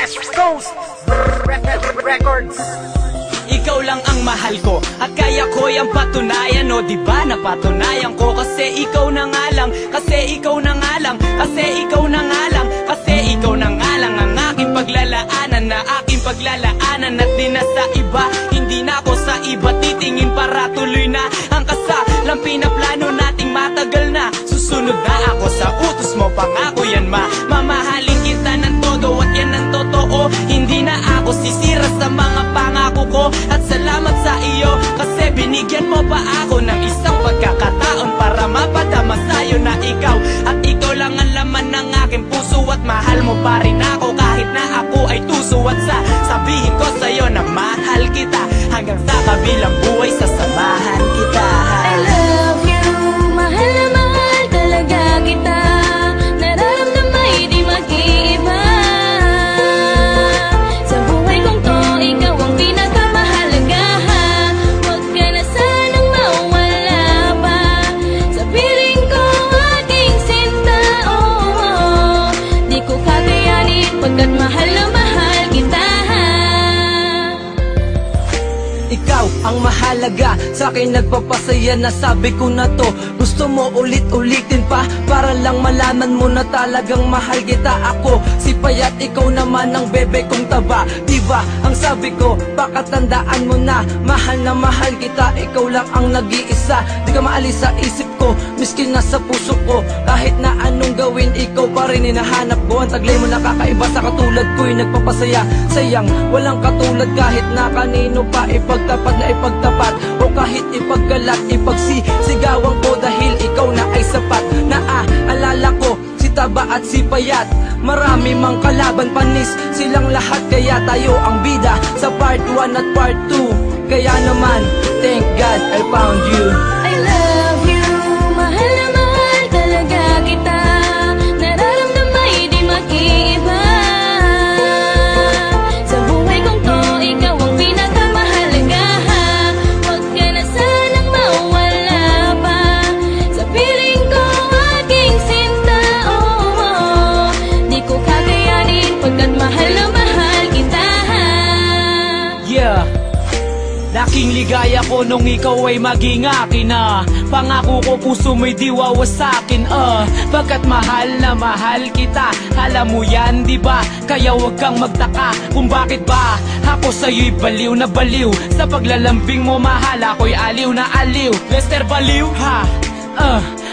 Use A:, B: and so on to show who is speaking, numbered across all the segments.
A: West Coast Records.
B: Ikaw lang ang mahal ko at kaya ko yung patunayan. O diba napatunayan ko kasi ikaw na nga lang. Kasi ikaw na nga lang. Kasi ikaw na nga lang. Kasi ikaw na nga lang ang aking paglalaanan. Na aking paglalaanan at di na sa iba. Hindi na ako sa iba titingin para tuloy na ang kasalang pinaplano nating matagal na. Susunod na ako sa utos mo, pangako yan mamahalin kita ng todo at yan ang totoo. Hindi na ako sisira sa mga pangako ko. At salamat sa iyo kasi binigyan mo pa ako ng isang pagkakataon para mapadama sa'yo na ikaw. At ikaw lang ang laman ng aking puso at mahal mo pa rin ako kahit na ako ay tuso. At sabihin ko sa'yo na mahal kita hanggang sa kabilang buhay sasamahan kita.
C: I love you, mahal na mahal talaga kita. Nararamdaman di mag-iiba. Sa buhay kong to, ikaw ang pinakamahalaga. Huwag ka na sanang mawala pa sa piling ko, aking sinta. Oh, di ko kakayanin pagkat mahal na mahal kita.
B: Ikaw ang mahalaga, sa akin nagpapasaya na sabi ko na to. Gusto mo ulit-ulitin pa para lang malaman mo na talagang mahal kita. Ako si Payat, ikaw naman ang bebe kong taba. Diba ang sabi ko, pakatandaan mo na mahal kita. Ikaw lang ang nag-iisa, di ka maalis sa isip ko, miskin na sa puso ko. Kahit na anong gawin, ikaw pa rin hinahanap ko. Ang taglay mo nakakaiba sa katulad ko'y nagpapasaya. Sayang, walang katulad kahit na kanino pa ipagtapat na ipagtapat. O kahit ipaggalat, ipagsisigawan ko dahil ikaw na ay sapat. Naaalala ko si Taba at si Payat, marami mang kalaban panis silang lahat. Kaya tayo ang bida sa part 1 at part 2. Kaya naman, thank God I found you.
C: I love you, mahal na mahal talaga kita. Nararamdaman di mag-iiba. Sa buhay kong to, ikaw ang pinakamahalaga. Huwag ka na sanang mawala pa sa piling ko, aking sinta. Oh, di ko kakayanin pagkat mahal na mahal kita.
B: Yeah, laking ligaya ko nung ikaw ay maging akin na. Pangako ko puso mo'y di wawasakin. Pagkat mahal na mahal kita. Alam mo yan diba? Kaya wag kang magtaka kung bakit ba ako sa'yo'y baliw na baliw. Sa paglalambing mo mahal ako'y aliw na aliw. Lester Baliw ha?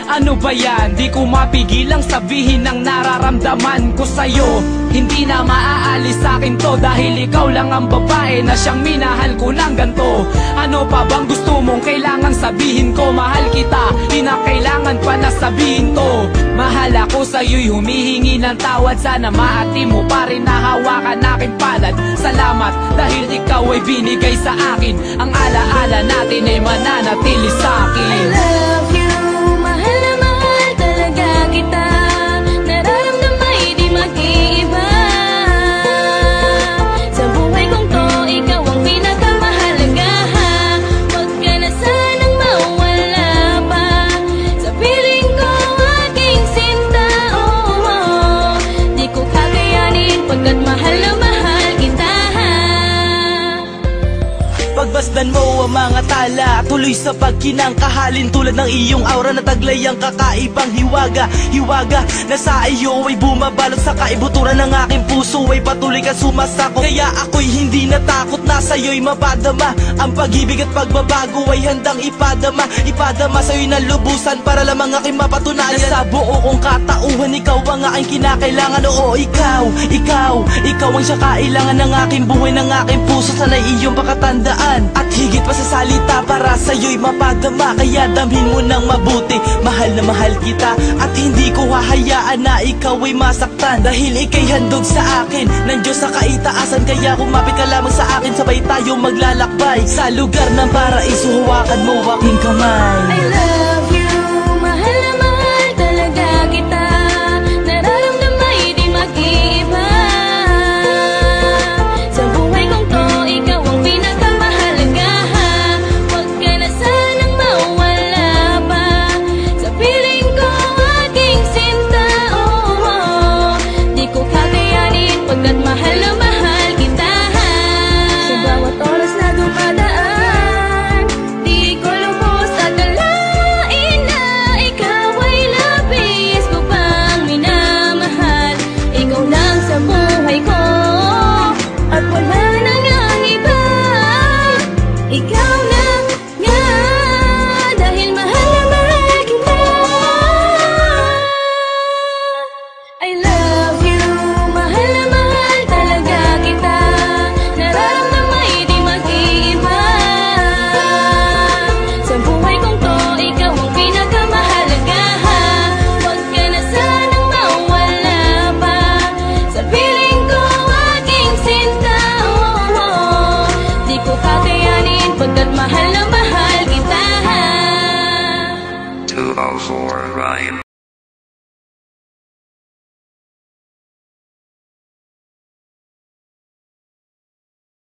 B: Ano ba yan? Di ko mapigilang sabihin ang nararamdaman ko sa'yo. Hindi na maaalis sa'kin to dahil ikaw lang ang babae na siyang minahal ko ng ganto. Ano pa bang gusto mong kailangang sabihin ko? Mahal kita, di na kailangan pa na sabihin to. Mahal ako sa'yo'y humihingi ng tawad. Sana maati mo pa rin na hawakan aking palad. Salamat dahil ikaw ay binigay sa akin. Ang alaala natin ay mananatili sa'kin.
C: I love you, mahal na mahal talaga kita. Nararamdaman di mag-iiba. Sa buhay kong to, ikaw ang pinakamahalaga. Huwag ka na sanang mawala pa sa piling ko, aking sinta. Oh, di ko kakayanin pagkat mahal na mahal kita.
B: Pagbasdan mo ang mga tala, tuloy sa pagkinangkahalin. Tulad ng iyong aura na taglay ang kakaibang hiwaga. Hiwaga na sa iyo ay bumabalot sa kaibuturan ng aking puso ay patuloy ka sumasako. Kaya ako'y hindi natakot na sa'yo'y mapadama. Ang pag-ibig at pagbabago ay handang ipadama. Ipadama sa'yo'y nalubusan para lamang aking mapatunayan na sa buo kong katauhan ikaw ang aking kinakailangan. Oo, ikaw ang siya kailangan ng aking buhay, ng aking puso. Sana'y iyong pakatandaan at higit pa sa salita para sa'yo'y mapadama. Kaya damhin mo ng mabuti, mahal na mahal kita. At hindi ko hahayaan na ikaw ay masaktan dahil ika'y handog sa akin ng Diyos sa kaitaasan. Kaya kumapit ka lamang sa akin, sabay tayo maglalakbay sa lugar ng paraiso. Hawakan mo aking kamay.
C: I love you, mahal na mahal talaga kita. Nararamdaman di mag-iiba. Sa buhay kong to, ikaw ang pinakamahalaga. Huwag ka na sanang mawala pa sa piling ko, aking sinta. Oh, di ko kakayanin pagkat mahal na mahal
D: Alzor Rhyme.